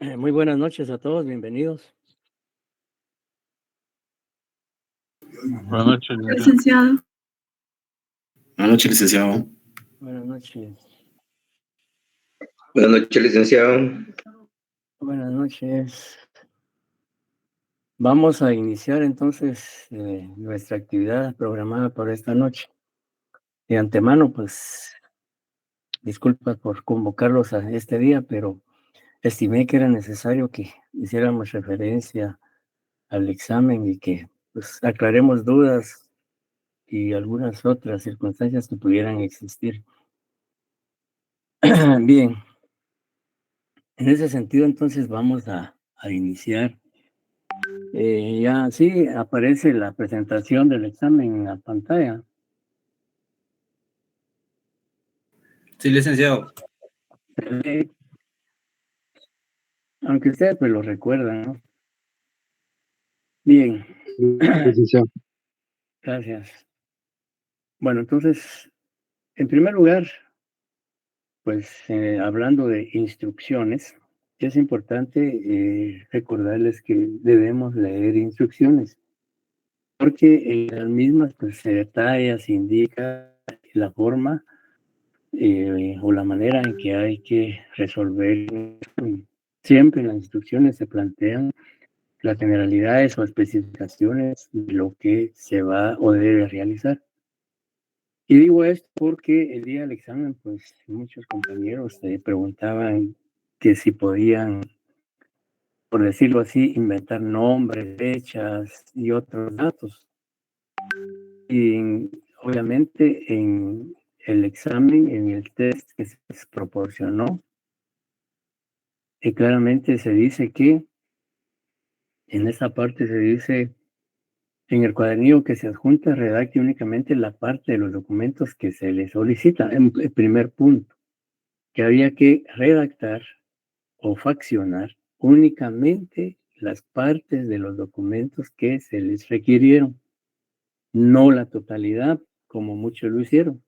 Muy buenas noches a todos, bienvenidos. Buenas noches, Licenciado. Buenas noches, licenciado. Buenas noches. Buenas noches, licenciado. Buenas noches. Vamos a iniciar entonces nuestra actividad programada para esta noche. De antemano, pues, disculpas por convocarlos a este día, pero estimé que era necesario que hiciéramos referencia al examen y que pues, aclaremos dudas y algunas otras circunstancias que pudieran existir. Bien, en ese sentido entonces vamos a iniciar. Ya sí, aparece la presentación del examen en la pantalla. Sí, licenciado. Aunque ustedes pues lo recuerdan, ¿no? Bien. licenciado. Gracias. Bueno, entonces, en primer lugar, pues hablando de instrucciones, es importante recordarles que debemos leer instrucciones, porque en las mismas pues, se detalla, se indica la forma o la manera en que hay que resolver. Siempre en las instrucciones se plantean las generalidades o especificaciones de lo que se va o debe realizar. Y digo esto porque el día del examen, pues muchos compañeros preguntaban que si podían, por decirlo así, inventar nombres, fechas y otros datos. Y obviamente en el examen, en el test que se les proporcionó, claramente se dice que en esa parte se dice en el cuadernillo que se adjunta, redacte únicamente la parte de los documentos que se le solicita. En el primer punto, que había que redactar o faccionar únicamente las partes de los documentos que se les requirieron, no la totalidad, como muchos lo hicieron.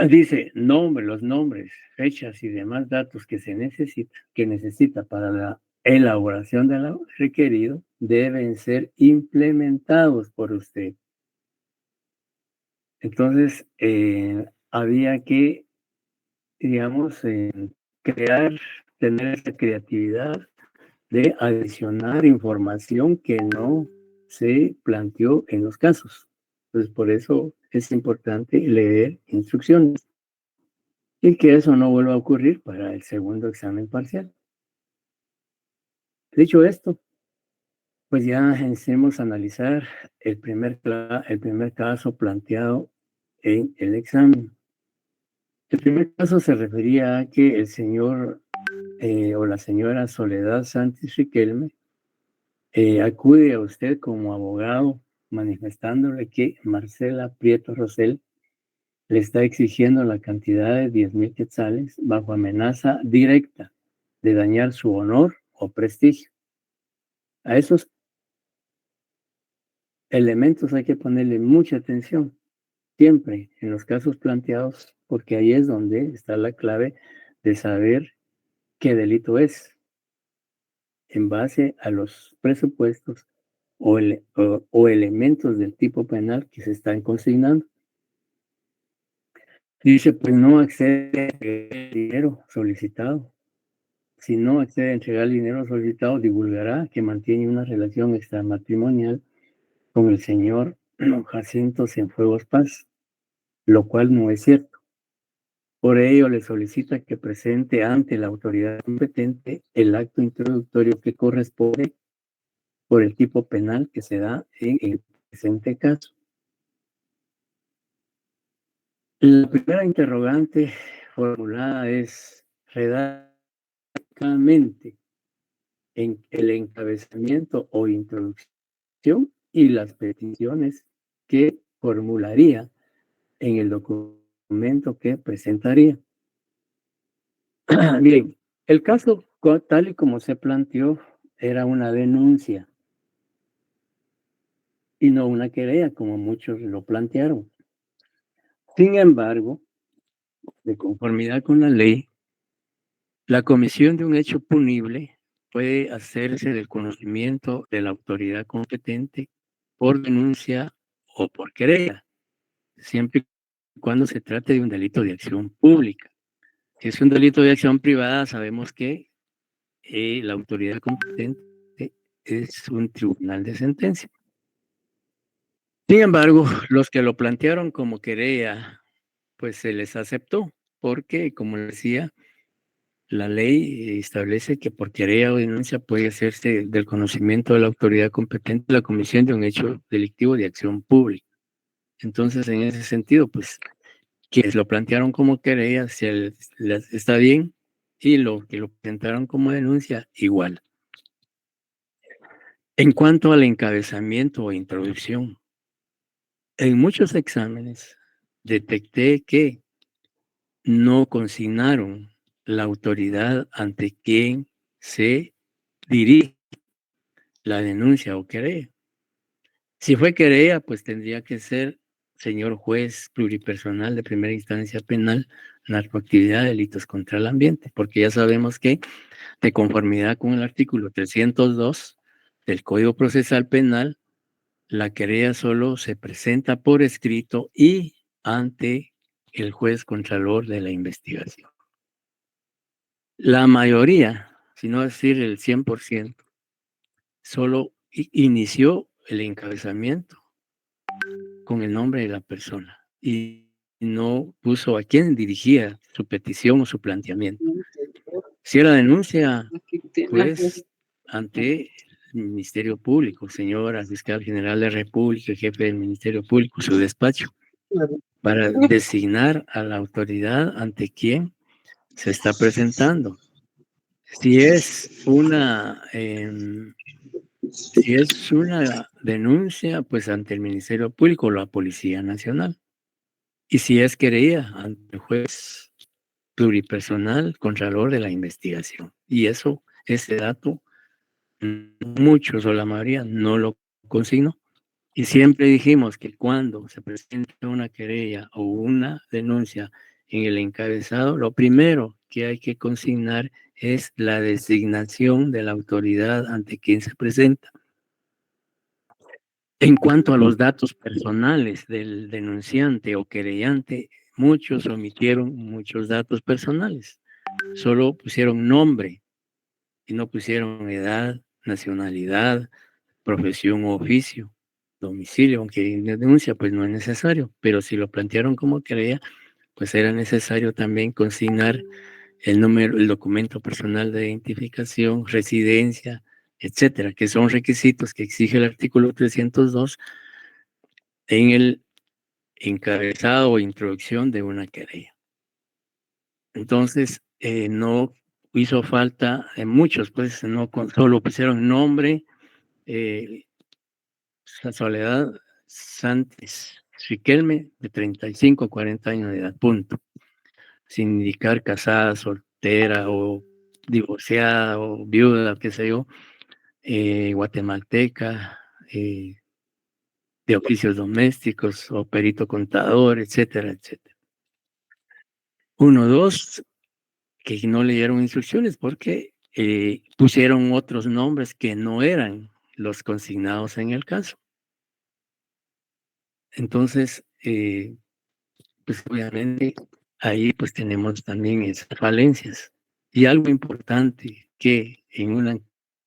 Dice los nombres, fechas y demás datos que necesita para la elaboración de lo requerido deben ser implementados por usted. Entonces, había que, digamos, tener esa creatividad de adicionar información que no se planteó en los casos. Entonces, por eso es importante leer instrucciones y que eso no vuelva a ocurrir para el segundo examen parcial. Dicho esto, pues ya empecemos a analizar el primer caso planteado en el examen. El primer caso se refería a que el señor o la señora Soledad Santis Riquelme acude a usted como abogado manifestándole que Marcela Prieto Rosell le está exigiendo la cantidad de 10,000 quetzales bajo amenaza directa de dañar su honor o prestigio. A esos elementos hay que ponerle mucha atención, siempre en los casos planteados, porque ahí es donde está la clave de saber qué delito es, en base a los presupuestos o elementos del tipo penal que se están consignando. Dice, pues no accede al dinero solicitado. Si no accede a entregar el dinero solicitado, divulgará que mantiene una relación extramatrimonial con el señor Jacinto Cienfuegos Paz, lo cual no es cierto. Por ello, le solicita que presente ante la autoridad competente el acto introductorio que corresponde por el tipo penal que se da en el presente caso. La primera interrogante formulada es redactamente en el encabezamiento o introducción y las peticiones que formularía en el documento que presentaría. Bien, el caso tal y como se planteó era una denuncia y no una querella como muchos lo plantearon. Sin embargo, de conformidad con la ley, La comisión de un hecho punible puede hacerse del conocimiento de la autoridad competente por denuncia o por querella, siempre y cuando se trate de un delito de acción pública. Si es un delito de acción privada, sabemos que la autoridad competente es un tribunal de sentencia. Sin embargo, los que lo plantearon como querella, pues se les aceptó, porque, como decía, la ley establece que por querella o denuncia puede hacerse del conocimiento de la autoridad competente la comisión de un hecho delictivo de acción pública. Entonces, en ese sentido, pues, quienes lo plantearon como querella, está bien, y lo que lo presentaron como denuncia, igual. En cuanto al encabezamiento o introducción, en muchos exámenes detecté que no consignaron la autoridad ante quien se dirige la denuncia o querella. Si fue querella, pues tendría que ser señor juez pluripersonal de primera instancia penal, narcoactividad, delitos contra el ambiente, porque ya sabemos que de conformidad con el artículo 302 del Código Procesal Penal, la querella solo se presenta por escrito y ante el juez contralor de la investigación. La mayoría, si no decir el 100%, solo inició el encabezamiento con el nombre de la persona y no puso a quién dirigía su petición o su planteamiento. Si era denuncia, pues ante el Ministerio Público, señora Fiscal General de la República, jefe del Ministerio Público, su despacho, para designar a la autoridad ante quien se está presentando. Si es una denuncia, pues ante el Ministerio Público o la Policía Nacional. Y si es querella, ante el juez pluripersonal, contralor de la investigación. Y ese dato, muchos o la mayoría no lo consignó. Y siempre dijimos que cuando se presenta una querella o una denuncia en el encabezado, lo primero que hay que consignar es la designación de la autoridad ante quien se presenta. En cuanto a los datos personales del denunciante o querellante, muchos omitieron muchos datos personales. Solo pusieron nombre y no pusieron edad, nacionalidad, profesión o oficio, domicilio, aunque en la denuncia pues no es necesario, pero si lo plantearon como querella, pues era necesario también consignar el número, el documento personal de identificación, residencia, etcétera, que son requisitos que exige el artículo 302 en el encabezado o introducción de una querella. Entonces, no hizo falta, en muchos, pues, no solo pusieron nombre, Soledad Santis Riquelme, de 35 a 40 años de edad, punto. Sin indicar casada, soltera o divorciada o viuda, qué sé yo, guatemalteca, de oficios domésticos o perito contador, etcétera, etcétera. 1, 2, que no leyeron instrucciones porque pusieron otros nombres que no eran los consignados en el caso. Entonces, pues obviamente ahí pues tenemos también esas falencias. Y algo importante que en una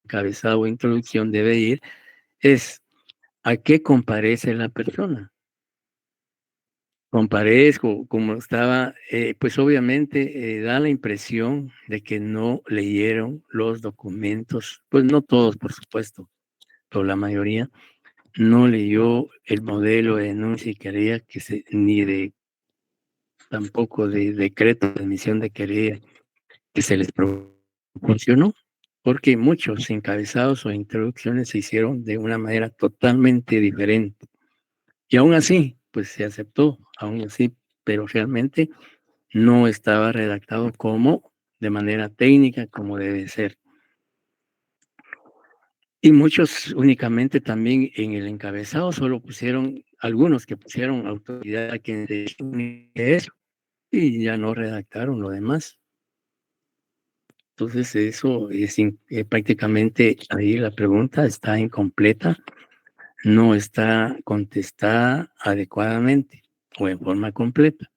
encabezado o introducción debe ir es a qué comparece la persona. Comparezco, como estaba, pues obviamente da la impresión de que no leyeron los documentos, pues no todos, por supuesto, pero la mayoría no leyó el modelo de denuncia y querella ni tampoco de decreto de emisión de querella que se les proporcionó, porque muchos encabezados o introducciones se hicieron de una manera totalmente diferente. Y aún así, pues se aceptó, aún así, pero realmente no estaba redactado de manera técnica, como debe ser. Y muchos únicamente también en el encabezado solo pusieron, algunos que pusieron autoridad a quien se eso, y ya no redactaron lo demás. Entonces eso es prácticamente ahí la pregunta está incompleta, no está contestada adecuadamente o en forma completa.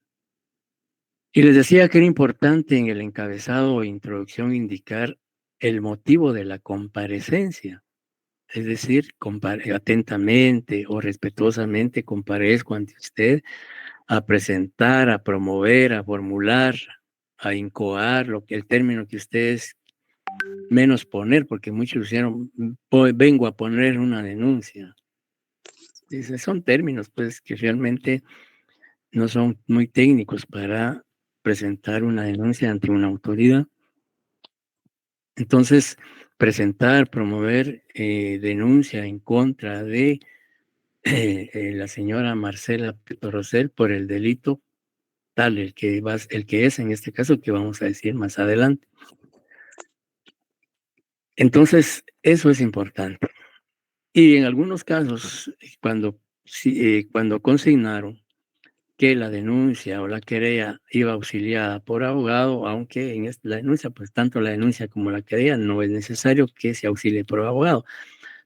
Y les decía que era importante en el encabezado o introducción indicar el motivo de la comparecencia, es decir, atentamente o respetuosamente comparezco ante usted a presentar, a promover, a formular, a incoar el término que ustedes menos poner, porque muchos hicieron, vengo a poner una denuncia. Son términos pues que realmente no son muy técnicos para presentar una denuncia ante una autoridad. Entonces, presentar, promover denuncia en contra de la señora Marcela Rosell por el delito tal, el que es en este caso que vamos a decir más adelante. Entonces, eso es importante. Y en algunos casos, cuando consignaron que la denuncia o la querella iba auxiliada por abogado, aunque en la denuncia, pues tanto la denuncia como la querella no es necesario que se auxilie por abogado.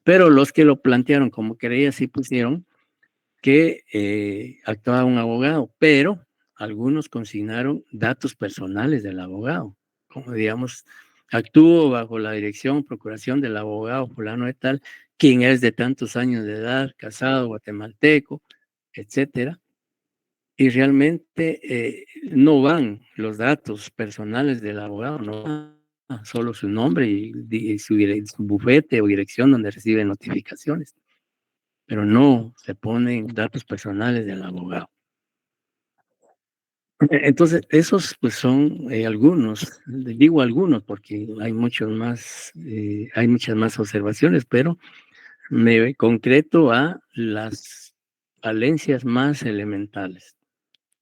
Pero los que lo plantearon como querella sí pusieron que actuaba un abogado, pero algunos consignaron datos personales del abogado, como digamos, actúo bajo la dirección, procuración del abogado fulano de tal, quien es de tantos años de edad, casado, guatemalteco, etcétera. Y realmente no van los datos personales del abogado, no van, solo su nombre y su bufete o dirección donde recibe notificaciones, pero no se ponen datos personales del abogado. Entonces, esos pues son algunos, digo algunos porque hay muchos más, hay muchas más observaciones, pero me concreto a las falencias más elementales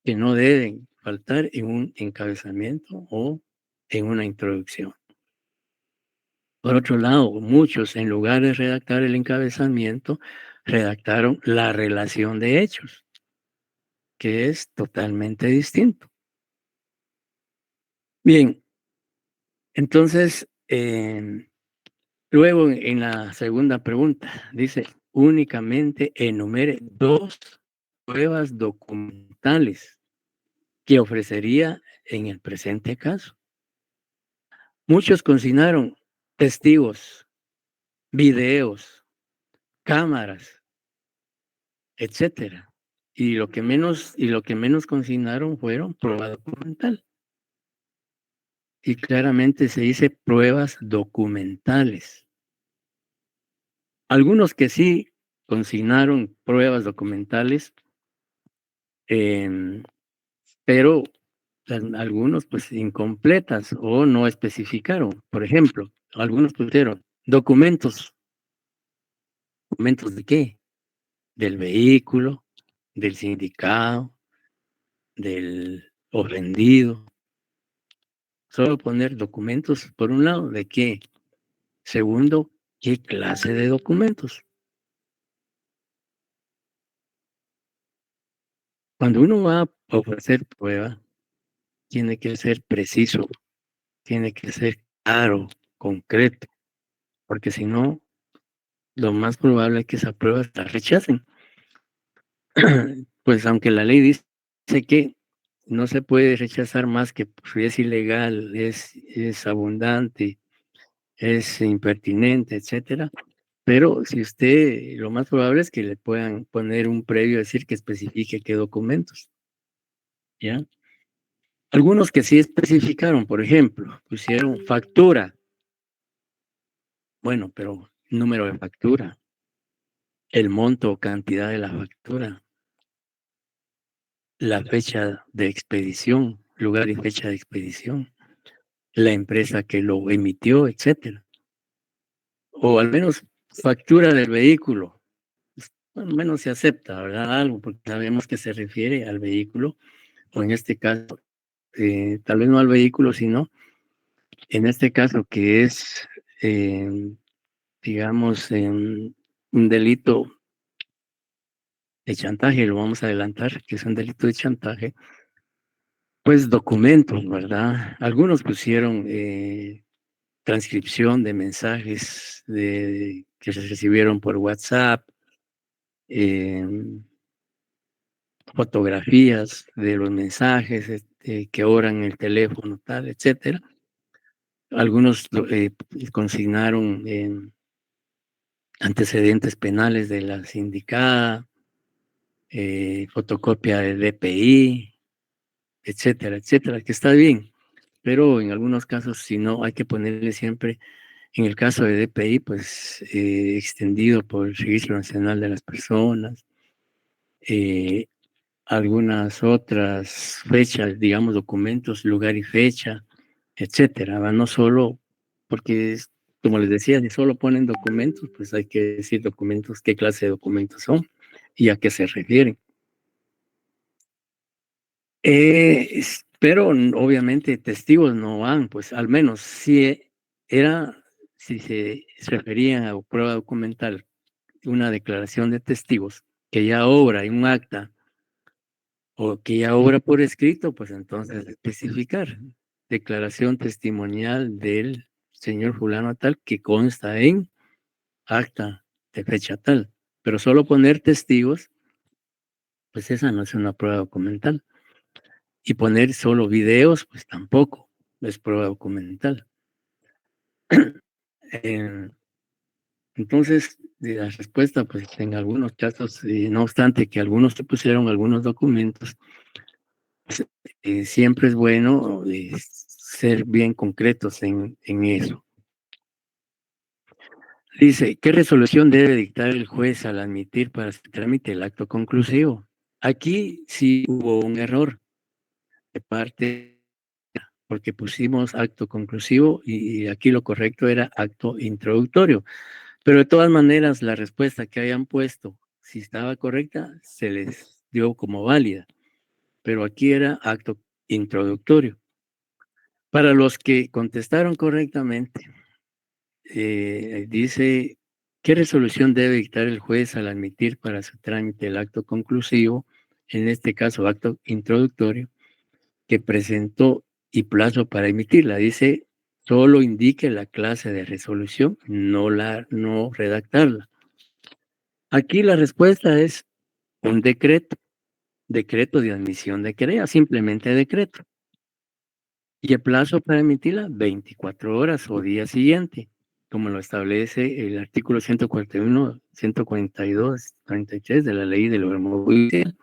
que no deben faltar en un encabezamiento o en una introducción. Por otro lado, muchos en lugar de redactar el encabezamiento, redactaron la relación de hechos, que es totalmente distinto. Bien, entonces, luego en la segunda pregunta, dice, únicamente enumere 2 pruebas documentales que ofrecería en el presente caso. Muchos consignaron testigos, videos, cámaras, etcétera. Y lo que menos consignaron fueron prueba documental. Y claramente se dice pruebas documentales. Algunos que sí consignaron pruebas documentales, pero algunos pues incompletas o no especificaron. Por ejemplo, algunos pusieron documentos. ¿Documentos de qué? Del vehículo, del sindicato, del ofendido. Solo poner documentos, por un lado, ¿de qué? Segundo, ¿qué clase de documentos? Cuando uno va a ofrecer prueba, tiene que ser preciso, tiene que ser claro, concreto, porque si no, lo más probable es que esa prueba la rechacen. Pues aunque la ley dice que no se puede rechazar más que si es ilegal, es abundante, es impertinente, etcétera. Pero si usted, lo más probable es que le puedan poner un previo, decir que especifique qué documentos, ¿ya? Algunos que sí especificaron, por ejemplo, pusieron factura. Bueno, pero número de factura, el monto o cantidad de la factura, la fecha de expedición, lugar y fecha de expedición, la empresa que lo emitió, etcétera. O al menos factura del vehículo. Al menos se acepta, ¿verdad? Algo, porque sabemos que se refiere al vehículo, o en este caso, tal vez no al vehículo, sino en este caso que es, digamos, un delito de chantaje, lo vamos a adelantar, que es un delito de chantaje, pues documentos, ¿verdad? Algunos pusieron transcripción de mensajes que se recibieron por WhatsApp, fotografías de los mensajes que oran el teléfono, tal, etcétera. Algunos consignaron antecedentes penales de la sindicada, fotocopia de DPI, etcétera, etcétera, que está bien, pero en algunos casos, si no, hay que ponerle siempre, en el caso de DPI, pues extendido por el Registro Nacional de las Personas, algunas otras fechas, digamos, documentos, lugar y fecha, etcétera, ¿va? No solo, porque como les decía, si solo ponen documentos, pues hay que decir documentos, qué clase de documentos son y a qué se refieren. Pero obviamente testigos no van, pues al menos si se referían a prueba documental, una declaración de testigos que ya obra en un acta o que ya obra por escrito, pues entonces especificar declaración testimonial del señor fulano tal que consta en acta de fecha tal, pero solo poner testigos, pues esa no es una prueba documental. Y poner solo videos, pues tampoco es prueba documental. Entonces, la respuesta, pues en algunos casos, no obstante que algunos te pusieron algunos documentos, pues, siempre es bueno ser bien concretos en eso. Dice, ¿qué resolución debe dictar el juez al admitir para su trámite el acto conclusivo? Aquí sí hubo un error de parte, porque pusimos acto conclusivo y aquí lo correcto era acto introductorio. Pero de todas maneras, la respuesta que hayan puesto, si estaba correcta, se les dio como válida. Pero aquí era acto introductorio. Para los que contestaron correctamente, dice, ¿qué resolución debe dictar el juez al admitir para su trámite el acto conclusivo, en este caso acto introductorio, que presentó y plazo para emitirla? Dice, solo indique la clase de resolución, no redactarla. Aquí la respuesta es un decreto de admisión de querella, simplemente decreto. Y el plazo para emitirla, 24 horas o día siguiente, como lo establece el artículo 141, 142, 33 de la ley del orden judicial.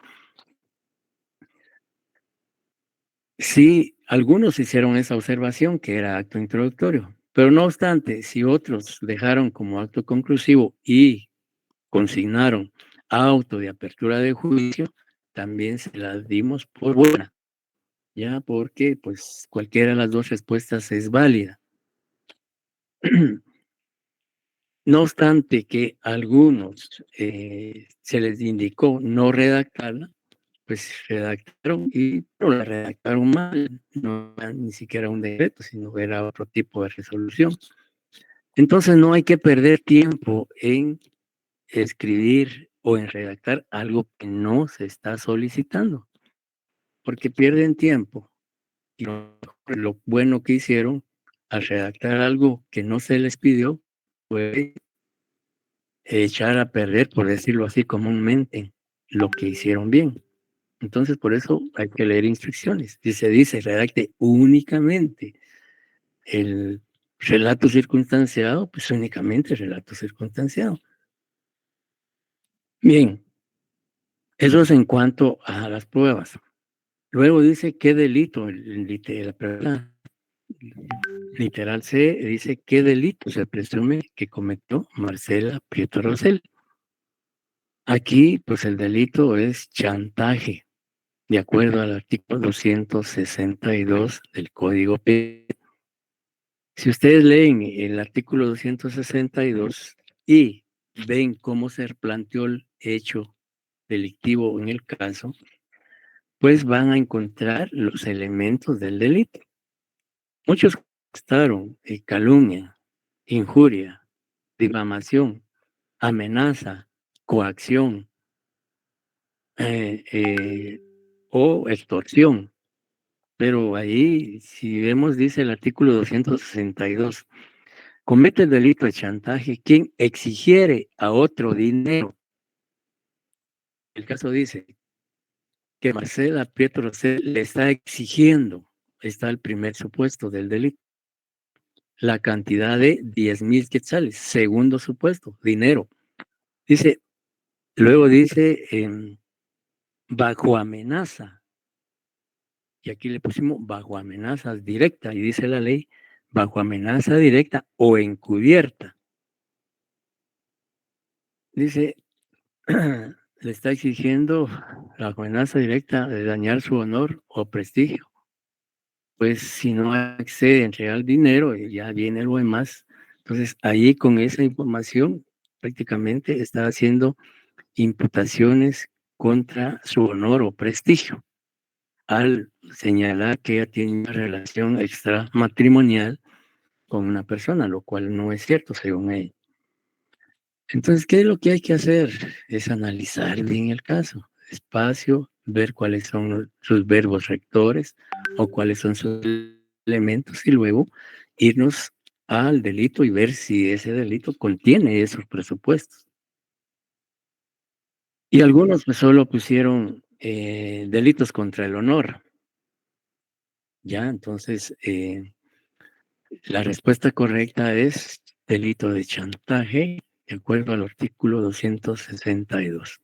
Sí, algunos hicieron esa observación que era acto introductorio, pero no obstante, si otros dejaron como acto conclusivo y consignaron auto de apertura de juicio, también se las dimos por buena, ya porque pues cualquiera de las dos respuestas es válida. No obstante que algunos se les indicó no redactarla, pues redactaron pero la redactaron mal, no era ni siquiera un decreto, sino era otro tipo de resolución. Entonces no hay que perder tiempo en escribir o en redactar algo que no se está solicitando, porque pierden tiempo. Y lo bueno que hicieron al redactar algo que no se les pidió fue echar a perder, por decirlo así comúnmente, lo que hicieron bien. Entonces, por eso hay que leer instrucciones. Dice, redacte únicamente el relato circunstanciado, pues únicamente el relato circunstanciado. Bien, eso es en cuanto a las pruebas. Luego dice qué delito, literal C dice qué delito se presume que cometió Marcela Prieto Rosell. Aquí, pues el delito es chantaje, de acuerdo al artículo 262 del Código Penal. Si ustedes leen el artículo 262 y ven cómo se planteó el hecho delictivo en el caso, pues van a encontrar los elementos del delito. Muchos contestaron calumnia, injuria, difamación, amenaza, coacción o extorsión. Pero ahí, si vemos, dice el artículo 262, comete el delito de chantaje quien exigiere a otro dinero. El caso dice que Marcela Prieto Rosell le está exigiendo, está el primer supuesto del delito, la cantidad de 10,000 quetzales. Segundo supuesto, dinero. Dice, luego dice, bajo amenaza. Y aquí le pusimos bajo amenaza directa. Y dice la ley, bajo amenaza directa o encubierta. Dice, le está exigiendo la amenaza directa de dañar su honor o prestigio. Pues si no accede a entregar el dinero, ya viene lo demás. Entonces, ahí con esa información prácticamente está haciendo imputaciones contra su honor o prestigio, al señalar que ella tiene una relación extramatrimonial con una persona, lo cual no es cierto según ella. Entonces, ¿qué es lo que hay que hacer? Es analizar bien el caso, despacio, ver cuáles son sus verbos rectores o cuáles son sus elementos y luego irnos al delito y ver si ese delito contiene esos presupuestos. Y algunos pues solo pusieron delitos contra el honor. Ya, entonces la respuesta correcta es delito de chantaje, de acuerdo al artículo 262.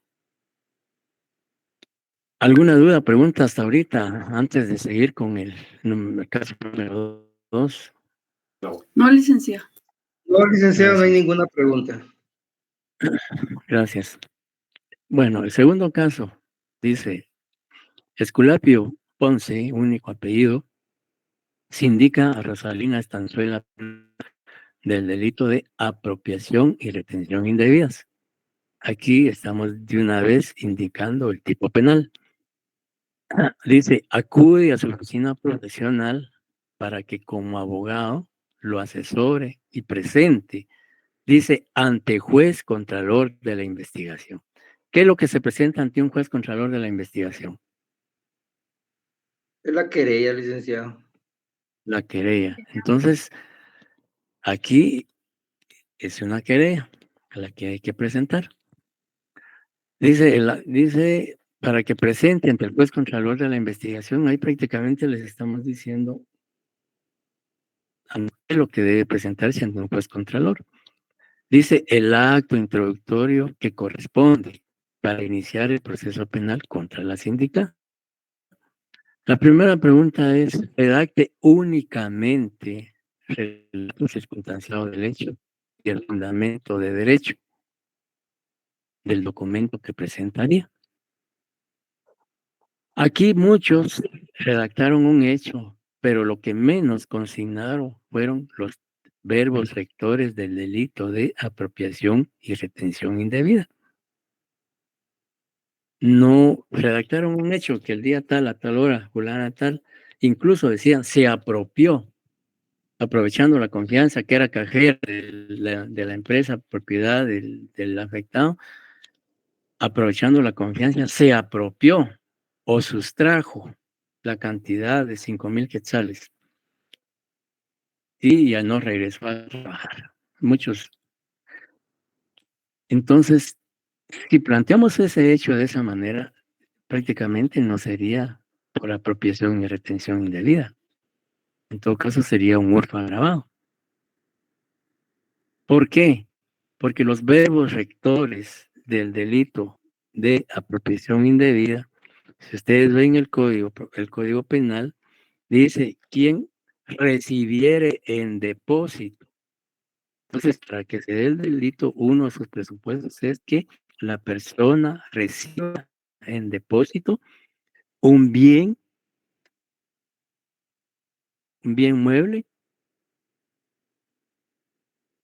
¿Alguna duda, pregunta hasta ahorita, antes de seguir con el caso número 2? No, licenciado. No, licenciado, no hay Gracias. ninguna pregunta. Gracias. Bueno, el segundo caso dice, Esculapio Ponce, único apellido, sindica a Rosalina Estanzuela del delito de apropiación y retención indebidas. Aquí estamos de una vez indicando el tipo penal. Dice, acude a su oficina profesional para que como abogado lo asesore y presente, dice, ante juez contralor de la investigación. ¿Qué es lo que se presenta ante un juez contralor de la investigación? Es la querella, licenciado. La querella. Entonces, aquí es una querella a la que hay que presentar. Dice, para que presente ante el juez contralor de la investigación, ahí prácticamente les estamos diciendo lo que debe presentarse ante un juez contralor. Dice el acto introductorio que corresponde para iniciar el proceso penal contra la síndica. La primera pregunta es, redacte únicamente el relato circunstanciado del hecho y el fundamento de derecho del documento que presentaría. Aquí muchos redactaron un hecho, pero lo que menos consignaron fueron los verbos rectores del delito de apropiación y retención indebida. No redactaron un hecho que el día tal, a tal hora, fulana tal, incluso decían, se apropió, aprovechando la confianza que era cajera de la empresa, propiedad del afectado, aprovechando la confianza, se apropió o sustrajo la cantidad de 5,000 quetzales y ya no regresó a trabajar. Muchos. Entonces, si planteamos ese hecho de esa manera, prácticamente no sería por apropiación y retención indebida. En todo caso, sería un hurto agravado. ¿Por qué? Porque los verbos rectores del delito de apropiación indebida, si ustedes ven el código penal, dice quien recibiere en depósito. Entonces, para que se dé el delito, uno de sus presupuestos es que la persona reciba en depósito un bien mueble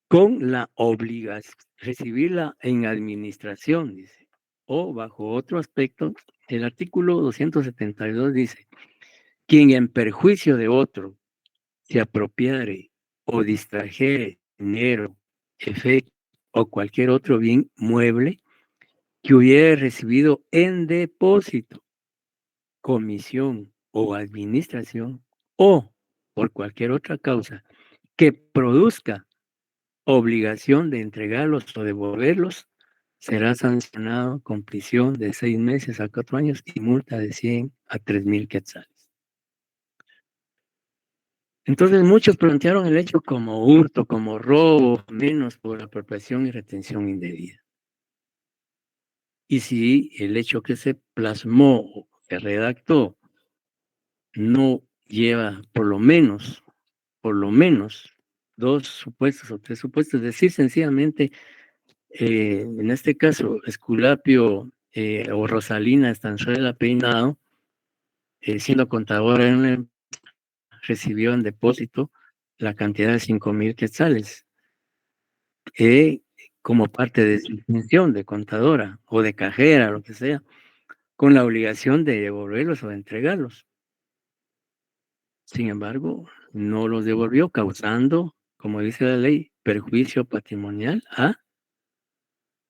con la obligación, recibirla en administración, dice. O bajo otro aspecto, el artículo 272 dice, quien en perjuicio de otro se apropiare o distrajere dinero, efecto o cualquier otro bien mueble que hubiera recibido en depósito, comisión o administración o por cualquier otra causa que produzca obligación de entregarlos o devolverlos, será sancionado con prisión de 6 meses a 4 años y multa de 100 a 3,000 quetzales. Entonces muchos plantearon el hecho como hurto, como robo, menos por apropiación y retención indebida. Y si el hecho que se plasmó o se redactó no lleva por lo menos 2 supuestos o 3 supuestos, es decir, sencillamente, en este caso, Esculapio o Rosalina Estanzuela Peinado, siendo contadora recibió en depósito la cantidad de 5,000 quetzales como parte de su función de contadora o de cajera, lo que sea, con la obligación de devolverlos o de entregarlos. Sin embargo, no los devolvió, causando, como dice la ley, perjuicio patrimonial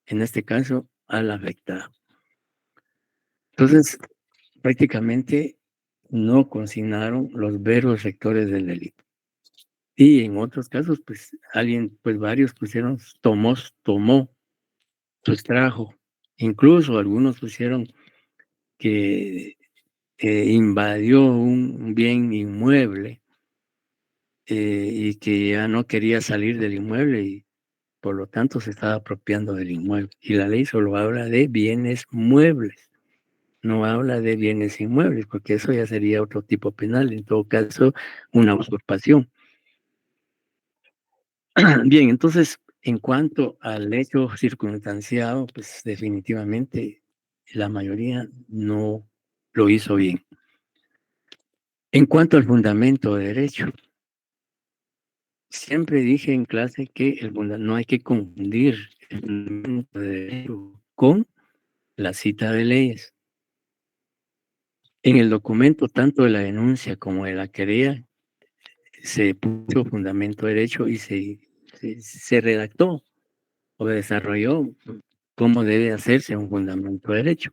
en este caso, al afectado. Entonces, prácticamente no consignaron los veros rectores del delito. Y en otros casos, pues varios pusieron, tomó, sustrajo. Incluso algunos pusieron que invadió un bien inmueble y que ya no quería salir del inmueble y por lo tanto se estaba apropiando del inmueble. Y la ley solo habla de bienes muebles, no habla de bienes inmuebles, porque eso ya sería otro tipo penal, en todo caso, una usurpación. Bien, entonces, en cuanto al hecho circunstanciado, pues definitivamente la mayoría no lo hizo bien. En cuanto al fundamento de derecho, siempre dije en clase que no hay que confundir el fundamento de derecho con la cita de leyes. En el documento, tanto de la denuncia como de la querella, se puso fundamento de derecho y se redactó o desarrolló cómo debe hacerse un fundamento de derecho.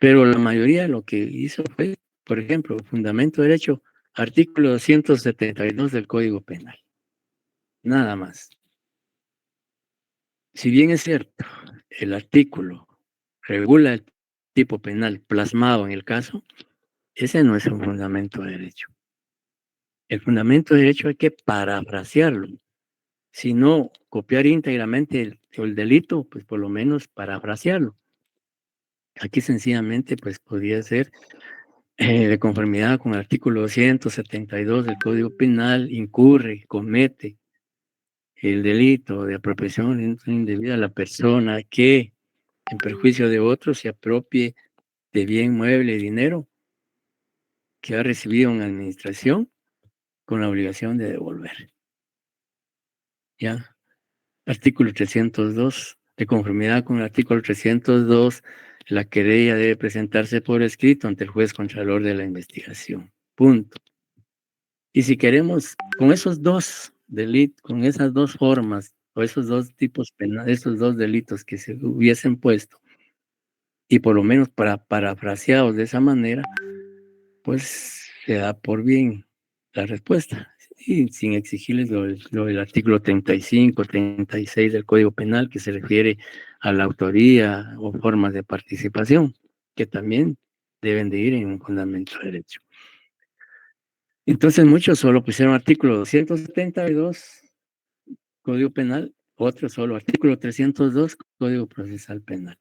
Pero la mayoría lo que hizo fue, por ejemplo, fundamento de derecho, artículo 272 del Código Penal. Nada más. Si bien es cierto, el artículo regula el tipo penal plasmado en el caso, ese no es un fundamento de derecho. El fundamento de derecho hay que parafrasearlo. Si no copiar íntegramente el delito, pues por lo menos parafrasearlo. Aquí sencillamente pues podría ser de conformidad con el artículo 272 del Código Penal, comete el delito de apropiación indebida a la persona que en perjuicio de otros se apropie de bien mueble y dinero que ha recibido en administración con la obligación de devolver. ¿Ya? Artículo 302. De conformidad con el artículo 302, la querella debe presentarse por escrito ante el juez contralor de la investigación. Punto. Y si queremos, con esos dos delitos, con esas dos formas, o esos dos tipos penales, esos dos delitos que se hubiesen puesto, y por lo menos parafraseados de esa manera, pues se da por bien la respuesta. Y sin exigirles lo del artículo 35, 36 del Código Penal, que se refiere a la autoría o formas de participación, que también deben de ir en un fundamento de derecho. Entonces muchos solo pusieron artículo 272, Código Penal, otros solo artículo 302, Código Procesal Penal.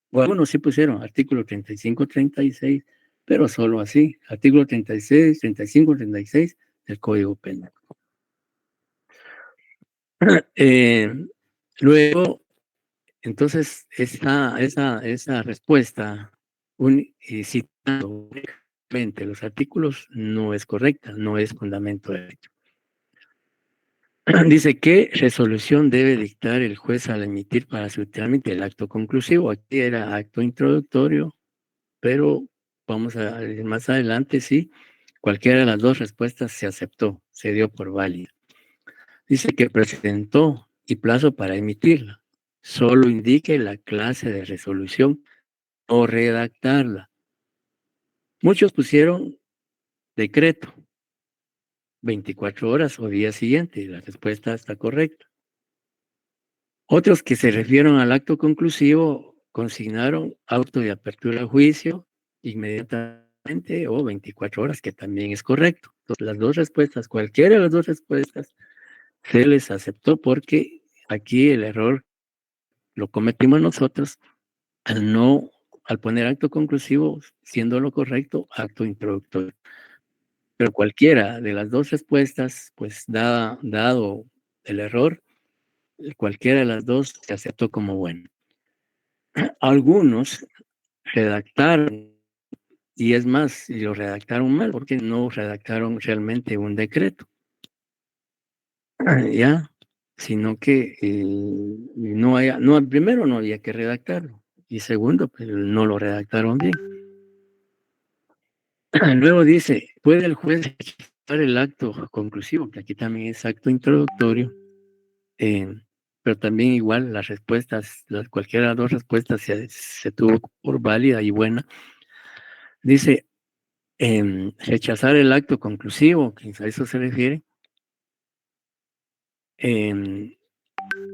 O algunos sí pusieron artículo 35, 36, pero solo así, artículo 36, 35, 36 del Código Penal. Luego, entonces, esa respuesta, citando únicamente los artículos, no es correcta, no es fundamento de derecho. Dice, ¿qué resolución debe dictar el juez al emitir para su trámite el acto conclusivo? Aquí era acto introductorio, pero vamos a ir más adelante, sí, cualquiera de las dos respuestas se aceptó, se dio por válida. Dice que presentó y plazo para emitirla. Solo indique la clase de resolución o redactarla. Muchos pusieron decreto. 24 horas o día siguiente. La respuesta está correcta. Otros que se refieren al acto conclusivo consignaron auto de apertura a juicio inmediatamente o 24 horas, que también es correcto. Entonces, las dos respuestas, cualquiera de las dos respuestas, se les aceptó porque aquí el error lo cometimos nosotros al poner acto conclusivo, siendo lo correcto, acto introductorio. Pero cualquiera de las dos respuestas, pues dado el error, cualquiera de las dos se aceptó como bueno. Algunos redactaron, y es más, y lo redactaron mal, porque no redactaron realmente un decreto, ya, sino que primero no había que redactarlo, y segundo, pues no lo redactaron bien. Luego dice, ¿puede el juez rechazar el acto conclusivo? Que aquí también es acto introductorio, pero también igual las respuestas, cualquiera de las dos respuestas se tuvo por válida y buena. Dice, rechazar el acto conclusivo, que a eso se refiere,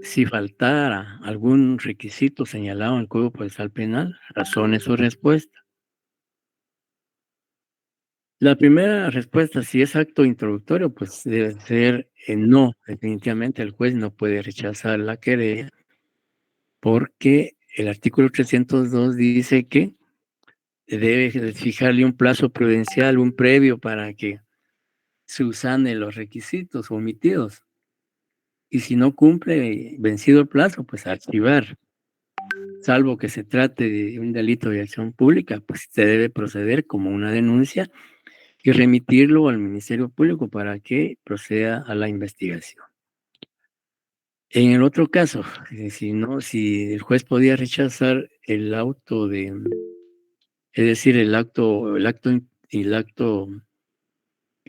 si faltara algún requisito señalado en el Código Procesal Penal, razone su respuesta. La primera respuesta, si es acto introductorio, pues debe ser no. Definitivamente el juez no puede rechazar la querella porque el artículo 302 dice que debe fijarle un plazo prudencial, un previo para que subsane los requisitos omitidos. Y si no cumple, vencido el plazo, pues archivar. Salvo que se trate de un delito de acción pública, pues se debe proceder como una denuncia y remitirlo al Ministerio Público para que proceda a la investigación. En el otro caso, si el juez podía rechazar el auto es decir, el acto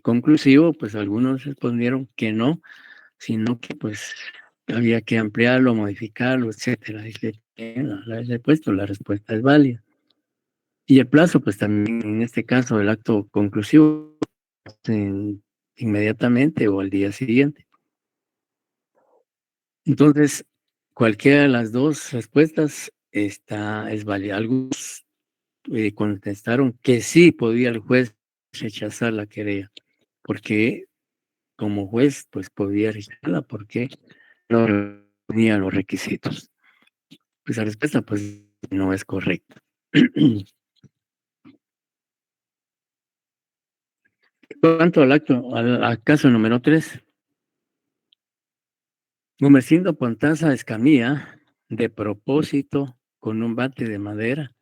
conclusivo, pues algunos respondieron que no, sino que pues había que ampliarlo, modificarlo, etcétera. La respuesta es válida. Y el plazo, pues también en este caso, el acto conclusivo, inmediatamente o al día siguiente. Entonces, cualquiera de las dos respuestas es válida. Algunos contestaron que sí podía el juez rechazar la querella, porque como juez, pues podía rechazarla porque no reunía los requisitos. Pues la respuesta, pues, no es correcta. Cuanto al caso número 3, Gumersindo Pontaza Escamilla, de propósito, con un bate de madera,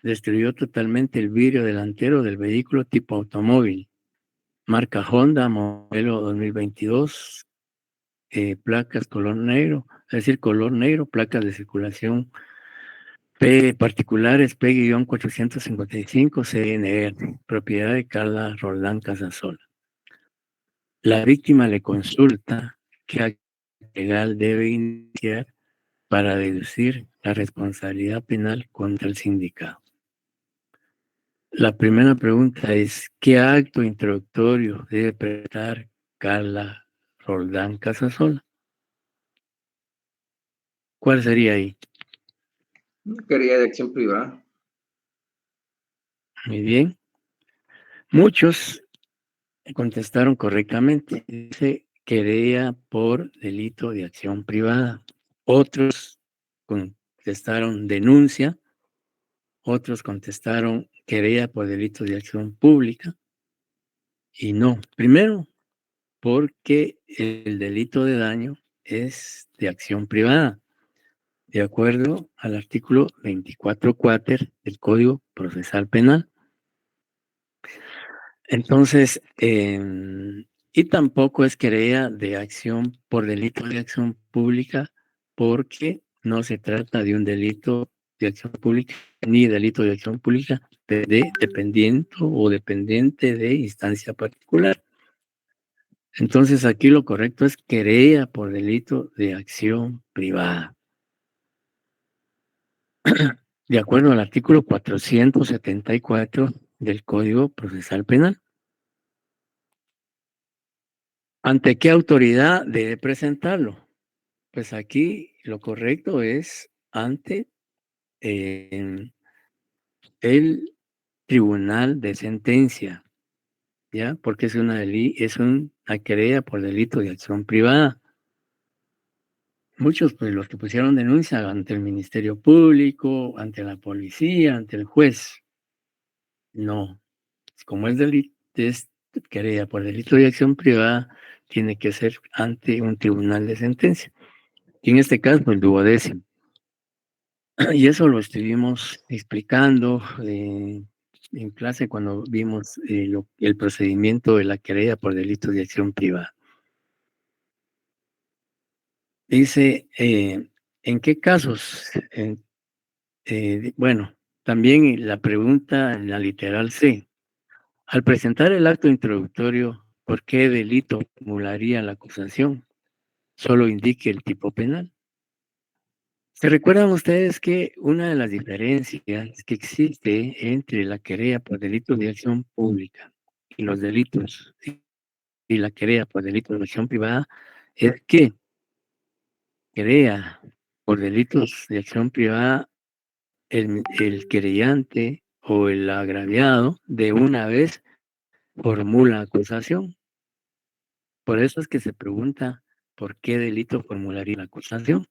destruyó totalmente el vidrio delantero del vehículo tipo automóvil, marca Honda, modelo 2022, placas color negro, placas de circulación particulares P-455 CNR, propiedad de Carla Roldán Casasola. La víctima le consulta qué acto legal debe iniciar para deducir la responsabilidad penal contra el sindicado. La primera pregunta es, ¿qué acto introductorio debe presentar Carla Roldán Casasola? ¿Cuál sería ahí? Querella de acción privada. Muy bien. Muchos contestaron correctamente. Dice querella por delito de acción privada. Otros contestaron denuncia. Otros contestaron querella por delito de acción pública. Y no. Primero, porque el delito de daño es de acción privada, de acuerdo al artículo 24 quater del Código Procesal Penal. Entonces, y tampoco es querella de acción por delito de acción pública, porque no se trata de un delito de acción pública ni delito de acción pública dependiente de instancia particular. Entonces, aquí lo correcto es querella por delito de acción privada. De acuerdo al artículo 474 del Código Procesal Penal. ¿Ante qué autoridad debe presentarlo? Pues aquí lo correcto es ante el tribunal de sentencia, ¿ya? Porque es una querella por delito de acción privada. Muchos, pues los que pusieron denuncia ante el Ministerio Público, ante la policía, ante el juez. No, como es querella por delito de acción privada, tiene que ser ante un tribunal de sentencia. Y en este caso, el 12º. Y eso lo estuvimos explicando en clase cuando vimos el procedimiento de la querella por delito de acción privada. Dice, ¿en qué casos? Bueno, también la pregunta en la literal C. Al presentar el acto introductorio, ¿por qué delito formularía la acusación? Solo indique el tipo penal. ¿Se recuerdan ustedes que una de las diferencias que existe entre la querella por delitos de acción pública y los delitos y la querella por delitos de acción privada es que querella por delitos de acción privada el querellante o el agraviado de una vez formula acusación? Por eso es que se pregunta por qué delito formularía la acusación.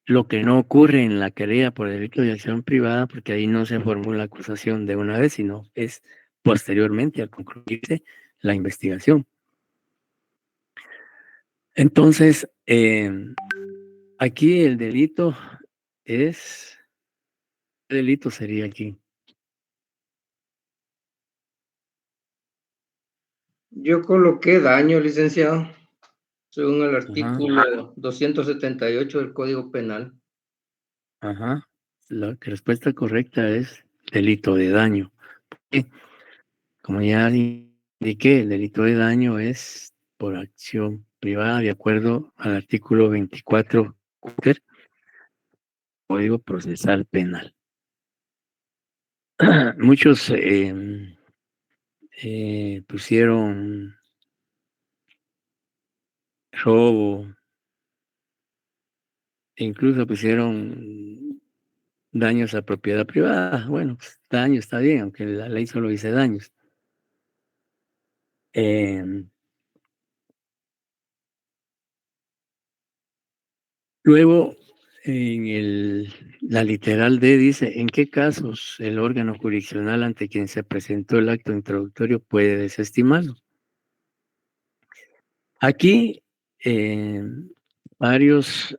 Lo que no ocurre en la querella por delito de acción privada, porque ahí no se formula acusación de una vez, sino es posteriormente al concluirse la investigación. Entonces, aquí el delito es... ¿Qué delito sería aquí? Yo coloqué daño, licenciado, según el Ajá, artículo 278 del Código Penal. ajá. La respuesta correcta es delito de daño. ¿Por qué? Como ya indiqué, el delito de daño es por acción privada de acuerdo al artículo 24 del Código Procesal Penal. Muchos pusieron robo, e incluso pusieron daños a propiedad privada. Bueno, pues, daño está bien, aunque la ley solo dice daños. Luego, la literal D dice, ¿en qué casos el órgano jurisdiccional ante quien se presentó el acto introductorio puede desestimarlo? Aquí varios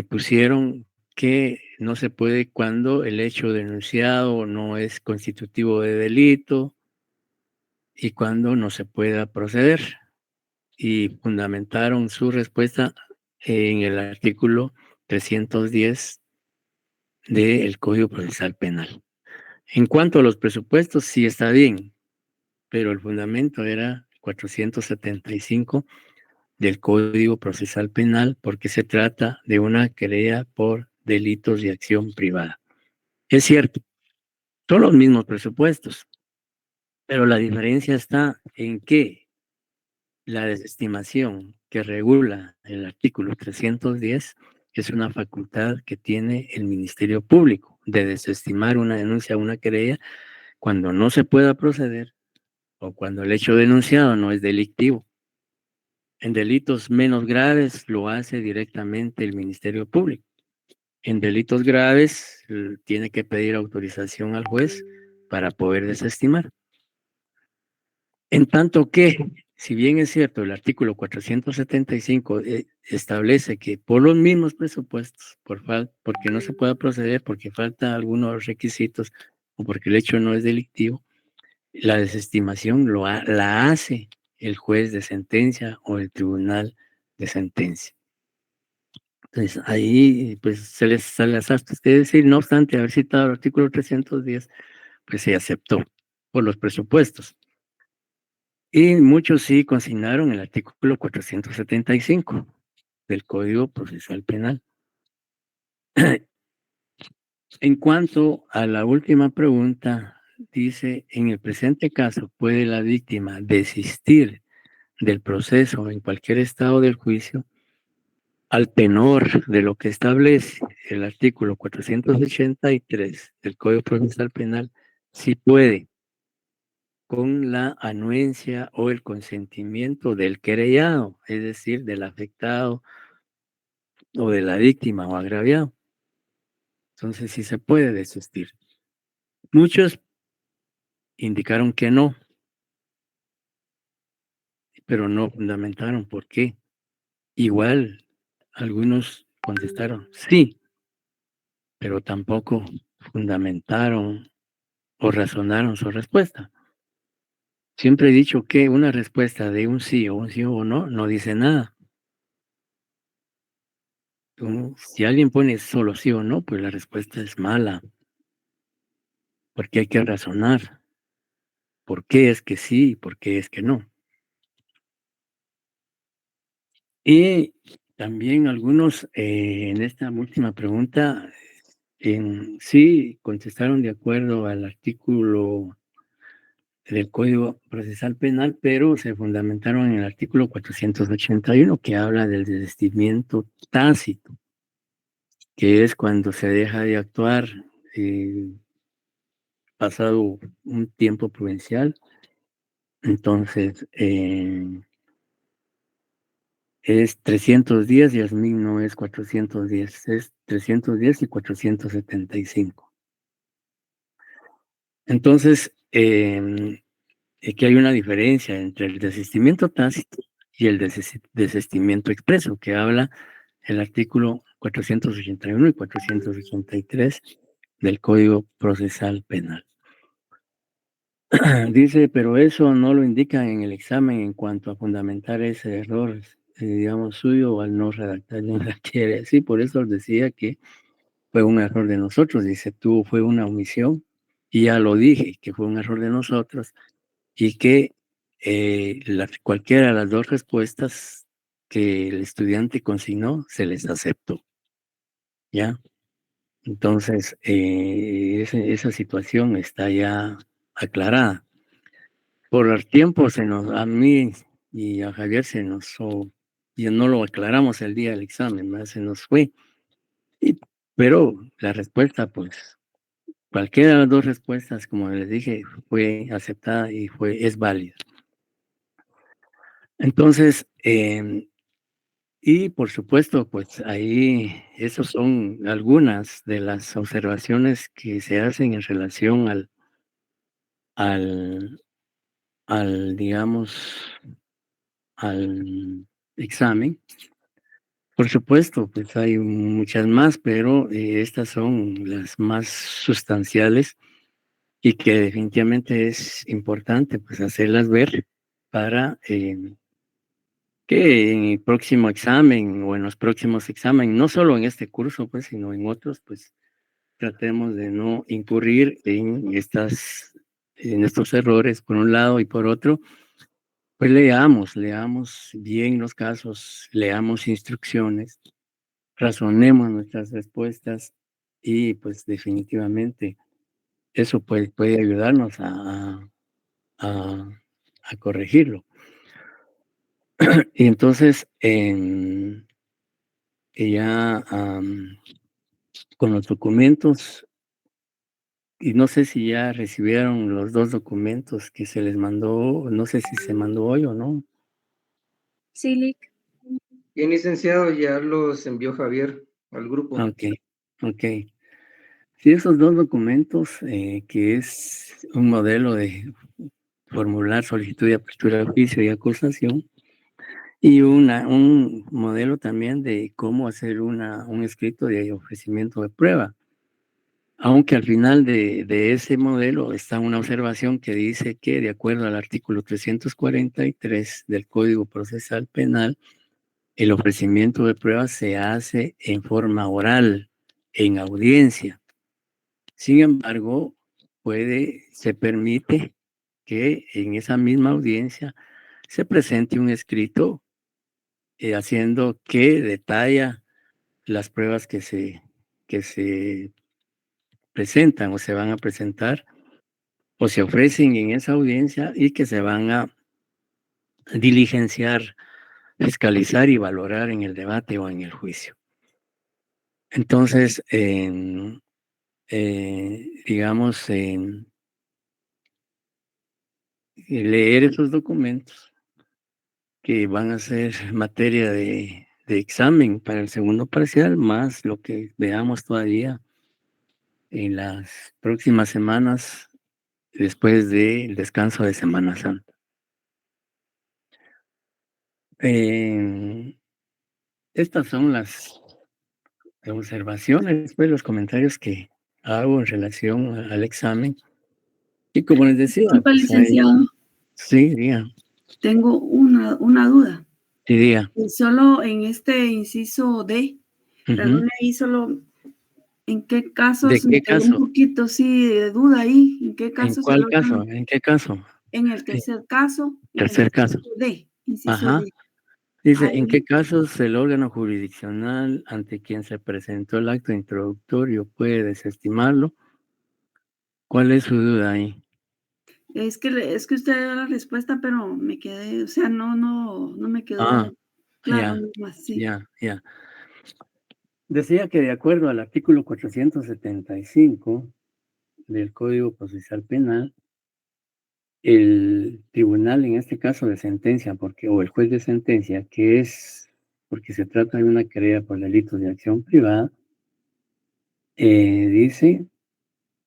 pusieron que no se puede cuando el hecho denunciado no es constitutivo de delito y cuando no se pueda proceder. Y fundamentaron su respuesta en el artículo 310 del Código Procesal Penal. En cuanto a los presupuestos, sí está bien, pero el fundamento era 475 del Código Procesal Penal porque se trata de una querella por delitos de acción privada. Es cierto, son los mismos presupuestos, pero la diferencia está en que la desestimación que regula el artículo 310 es una facultad que tiene el Ministerio Público de desestimar una denuncia, una querella, cuando no se pueda proceder o cuando el hecho denunciado no es delictivo. En delitos menos graves lo hace directamente el Ministerio Público. En delitos graves tiene que pedir autorización al juez para poder desestimar. En tanto que, si bien es cierto, el artículo 475 establece que por los mismos presupuestos, porque no se pueda proceder, porque faltan algunos requisitos o porque el hecho no es delictivo, la desestimación la hace el juez de sentencia o el tribunal de sentencia. Entonces, ahí pues se les hace decir, no obstante haber citado el artículo 310, pues se aceptó por los presupuestos. Y muchos sí consignaron el artículo 475 del Código Procesal Penal. En cuanto a la última pregunta, dice, en el presente caso, ¿puede la víctima desistir del proceso en cualquier estado del juicio, al tenor de lo que establece el artículo 483 del Código Procesal Penal, sí puede, con la anuencia o el consentimiento del querellado, es decir, del afectado o de la víctima o agraviado. Entonces sí se puede desistir. Muchos indicaron que no, pero no fundamentaron por qué. Igual, algunos contestaron sí, pero tampoco fundamentaron o razonaron su respuesta. Siempre he dicho que una respuesta de un sí o no no dice nada. Si alguien pone solo sí o no, pues la respuesta es mala, porque hay que razonar por qué es que sí y por qué es que no. Y también algunos en esta última pregunta sí contestaron de acuerdo al artículo del Código Procesal Penal, pero se fundamentaron en el artículo 481 que habla del desistimiento tácito, que es cuando se deja de actuar pasado un tiempo prudencial. Entonces, es 300 días y Yasmín no es 410, es 310 y 475. Entonces, que hay una diferencia entre el desistimiento tácito y el desistimiento expreso, que habla el artículo 481 y 483 del Código Procesal Penal. Dice, pero eso no lo indican en el examen en cuanto a fundamentar ese error, digamos, suyo al no redactar ni la quiere. Sí, por eso decía que fue un error de nosotros. Dice, fue una omisión. Y ya lo dije, que fue un error de nosotros y que cualquiera de las dos respuestas que el estudiante consignó se les aceptó. ¿Ya? Entonces, esa situación está ya aclarada. Por el tiempo a mí y a Javier y no lo aclaramos el día del examen, ¿verdad? Se nos fue. Pero la respuesta, pues, cualquiera de las dos respuestas, como les dije, fue aceptada y es válida. Entonces, y por supuesto, pues ahí, esas son algunas de las observaciones que se hacen en relación digamos, al examen. Por supuesto, pues hay muchas más, pero estas son las más sustanciales y que definitivamente es importante pues hacerlas ver para que en el próximo examen o en los próximos exámenes, no solo en este curso, pues, sino en otros, pues tratemos de no incurrir en estos errores por un lado y por otro, pues leamos bien los casos, leamos instrucciones, razonemos nuestras respuestas y pues definitivamente eso puede ayudarnos a corregirlo. Y entonces, ya con los documentos, y no sé si ya recibieron los 2 documentos que se les mandó, no sé si se mandó hoy o no. Sí, Lic. Bien, licenciado, ya los envió Javier al grupo. Ok. Sí, esos 2 documentos, que es un modelo de formular solicitud de apertura de juicio y acusación, y un modelo también de cómo hacer un escrito de ofrecimiento de prueba. Aunque al final de ese modelo está una observación que dice que, de acuerdo al artículo 343 del Código Procesal Penal, el ofrecimiento de pruebas se hace en forma oral, en audiencia. Sin embargo, se permite que en esa misma audiencia se presente un escrito haciendo que detalla las pruebas que se presentan o se van a presentar o se ofrecen en esa audiencia y que se van a diligenciar, fiscalizar y valorar en el debate o en el juicio. Entonces, digamos, leer esos documentos que van a ser materia de examen para el segundo parcial, más lo que veamos todavía en las próximas semanas después del descanso de Semana Santa. Estas son las observaciones, pues, los comentarios que hago en relación al examen. Y como les decía, Disculpa, pues, licenciado, sí, diga, tengo una duda. sí, diga. Y solo en este inciso D, perdone ahí solo, ¿en qué casos ¿De me qué quedó un caso? poquito, sí, de duda ahí? ¿En qué ¿En casos se cuál caso? logran? ¿En qué caso? En el Eh, tercer caso, en el tercer caso. inciso Ajá. D. Dice, ¿en qué Ahí, casos el órgano jurisdiccional ante quien se presentó el acto introductorio puede desestimarlo? ¿Cuál es su duda ahí? es que usted dio la respuesta, pero me quedé, o sea, no me Ah, quedó claro, ya, más, sí. ya. Decía que de acuerdo al artículo 475 del Código Procesal Penal, el tribunal, en este caso de sentencia, o el juez de sentencia, que es porque se trata de una querella por delitos de acción privada, dice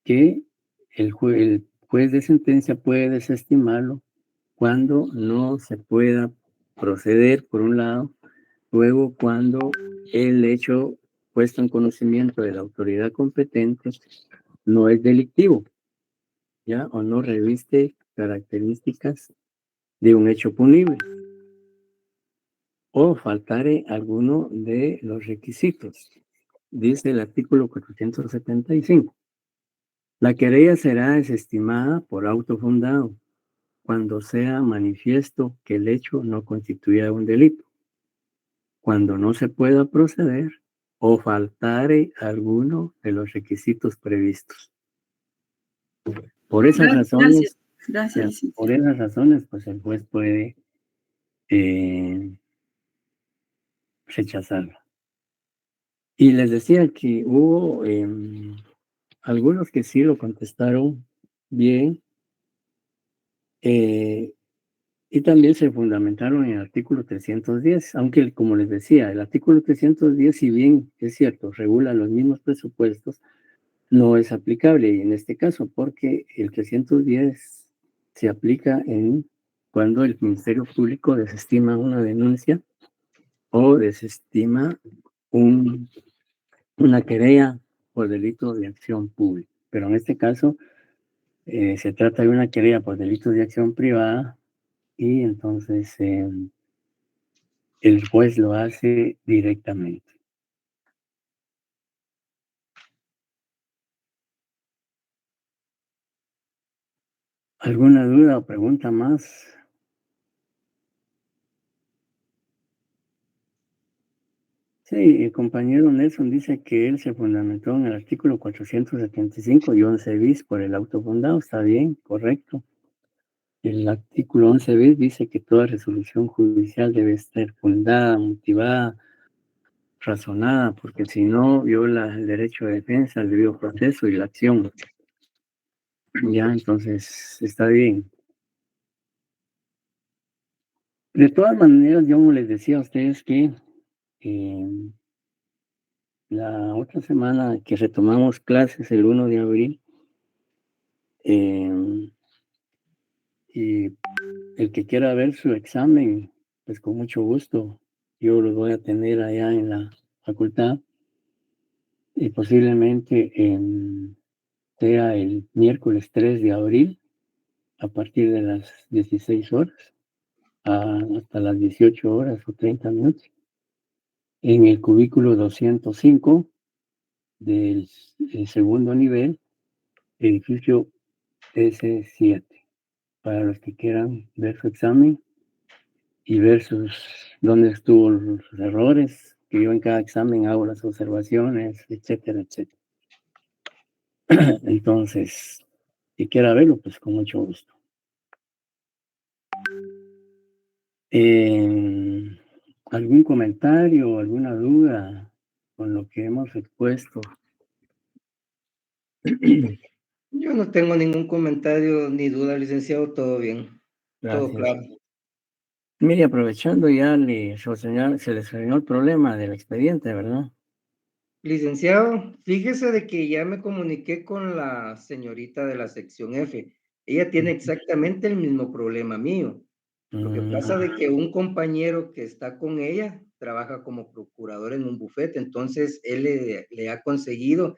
que el juez de sentencia puede desestimarlo cuando no se pueda proceder, por un lado, luego cuando el hecho puesto en conocimiento de la autoridad competente no es delictivo, ¿ya? O no reviste características de un hecho punible, o faltare alguno de los requisitos. Dice el artículo 475. La querella será desestimada por auto fundado cuando sea manifiesto que el hecho no constituya un delito, cuando no se pueda proceder o faltare alguno de los requisitos previstos. Por esas Gracias, razones, gracias, por licenciado. esas razones, pues el juez puede rechazarla. Y les decía que hubo algunos que sí lo contestaron bien, y también se fundamentaron en el artículo 310, aunque como les decía, el artículo 310, si bien es cierto, regula los mismos presupuestos, no es aplicable en este caso, porque el 310 se aplica cuando el Ministerio Público desestima una denuncia o desestima una querella por delito de acción pública. Pero en este caso se trata de una querella por delitos de acción privada y entonces el juez lo hace directamente. ¿Alguna duda o pregunta más? Sí, el compañero Nelson dice que él se fundamentó en el artículo 475 y 11 bis por el auto fundado. Está bien, correcto. El artículo 11 bis dice que toda resolución judicial debe estar fundada, motivada, razonada, porque si no viola el derecho de defensa, el debido proceso y la acción. Ya, entonces está bien. De todas maneras, yo les decía a ustedes que la otra semana que retomamos clases, el 1 de abril, eh, y el que quiera ver su examen, pues con mucho gusto, yo los voy a tener allá en la facultad y posiblemente sea el miércoles 3 de abril a partir de las 16 horas hasta las 18 horas o 30 minutos en el cubículo 205 del segundo nivel, edificio S7, para los que quieran ver su examen y ver dónde estuvo sus errores, que yo en cada examen hago las observaciones, etcétera, etcétera. Entonces, si quiera verlo, pues con mucho gusto. ¿Algún comentario, alguna duda con lo que hemos expuesto? Yo no tengo ningún comentario ni duda, licenciado, todo bien, todo Gracias. claro. Mire, aprovechando ya se le solucionó el problema del expediente, ¿verdad? Licenciado, fíjese de que ya me comuniqué con la señorita de la sección F. Ella tiene exactamente el mismo problema mío. Lo que pasa de que un compañero que está con ella trabaja como procurador en un bufete, entonces él le ha conseguido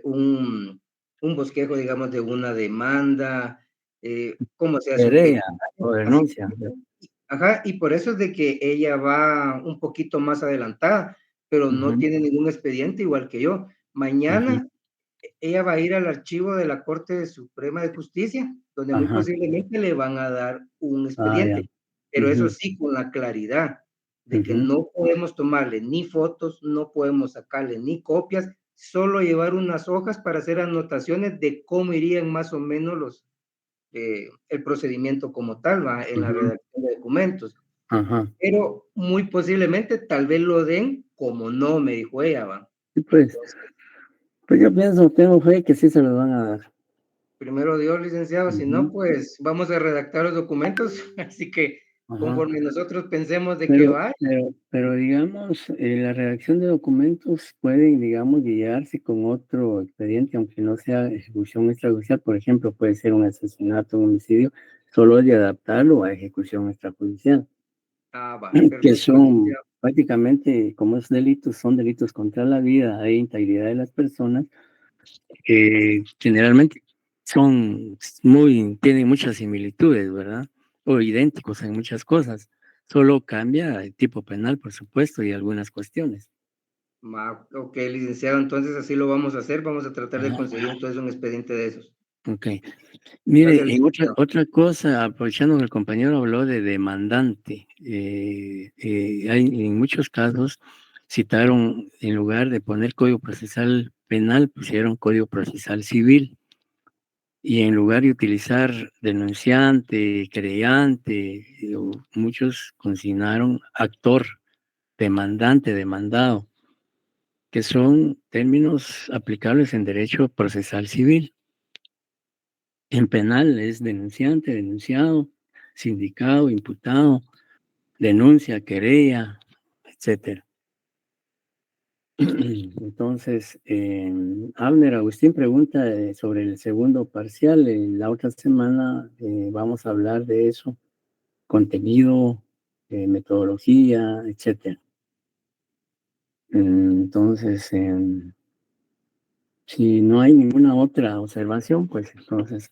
un bosquejo, digamos, de una demanda, cómo se hace un Querella o petición, así. denuncia. Ajá, y por eso es de que ella va un poquito más adelantada, pero no Ujú, tiene ningún expediente igual que yo. ujú, Mañana ella va a ir al archivo de la Corte Suprema de Justicia, donde muy ajá. posiblemente le van a dar un Ah, ya. expediente, pero eso Ujú, sí, con la claridad de que ujú. no podemos tomarle ni fotos, no podemos sacarle ni copias, solo llevar unas hojas para hacer anotaciones de cómo irían más o menos el procedimiento como tal, va, en la Ujú, redacción de documentos. ajá. Pero muy posiblemente tal vez lo den como no, me dijo ella, va. Sí, pues, Entonces, pues yo pienso, tengo fe que sí se los van a dar. primero Dios, licenciado, si no, Ujú, pues vamos a redactar los documentos, así que ajá. conforme nosotros pensemos de qué va, Pero digamos, la redacción de documentos pueden, digamos, guiarse con otro expediente, aunque no sea ejecución extrajudicial. Por ejemplo, puede ser un asesinato, un homicidio, solo es de adaptarlo a ejecución extrajudicial, va, que perfecto, son licenciado. prácticamente, como es delitos, son delitos contra la vida e integridad de las personas, que generalmente tienen muchas similitudes, ¿verdad? O idénticos en muchas cosas. Solo cambia el tipo penal, por supuesto, y algunas cuestiones. Ok, licenciado, entonces así lo vamos a hacer, vamos a tratar de Ajá, conseguir entonces un expediente de esos. ok. Mire, Gracias, en licenciado. otra cosa, aprovechando que el compañero habló de demandante, en muchos casos citaron, en lugar de poner Código Procesal Penal, pusieron Código Procesal Civil. Y en lugar de utilizar denunciante, querellante, muchos consignaron actor, demandante, demandado, que son términos aplicables en derecho procesal civil. En penal es denunciante, denunciado, sindicado, imputado, denuncia, querella, etcétera. Entonces, Abner Agustín pregunta sobre el segundo parcial. La otra semana vamos a hablar de eso, contenido, metodología, etcétera. Entonces, si no hay ninguna otra observación, pues entonces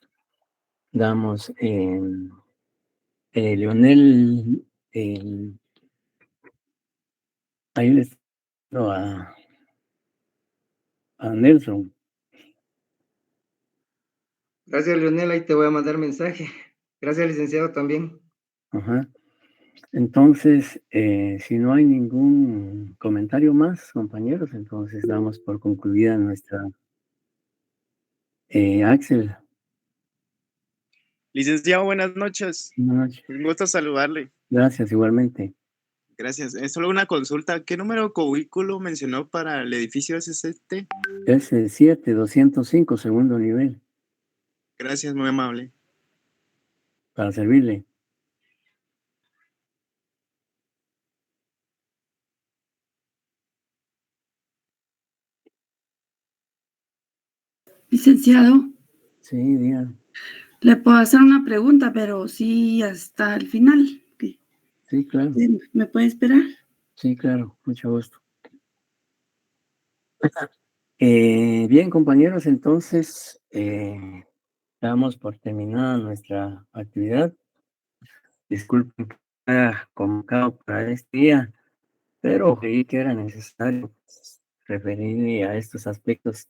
damos Leonel, ahí les no, a Nelson. Gracias, Leonel, ahí te voy a mandar mensaje. Gracias, licenciado, también. Ajá. Entonces, si no hay ningún comentario más, compañeros, entonces damos por concluida nuestra Axel. Licenciado, buenas noches. Buenas noches. Un gusto saludarle. Gracias, igualmente. Gracias. Es solo una consulta. ¿Qué número de cubículo mencionó para el edificio SST? Es el 7205, segundo nivel, Gracias, muy amable. para servirle. Licenciado, Sí, diga. le puedo hacer una pregunta, pero sí hasta el final. Sí, claro. ¿Me puede esperar? Sí, claro. Mucho gusto. Bien, compañeros, entonces damos por terminada nuestra actividad. Disculpen que haya convocado para este día, pero creí que era necesario referirme a estos aspectos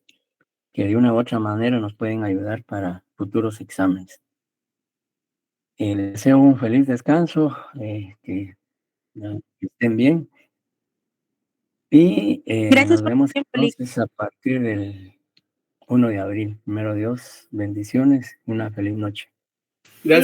que de una u otra manera nos pueden ayudar para futuros exámenes. Les deseo un feliz descanso, que estén bien y Gracias nos por vemos su tiempo, entonces a partir del 1 de abril. Primero Dios, bendiciones, una feliz noche. Gracias.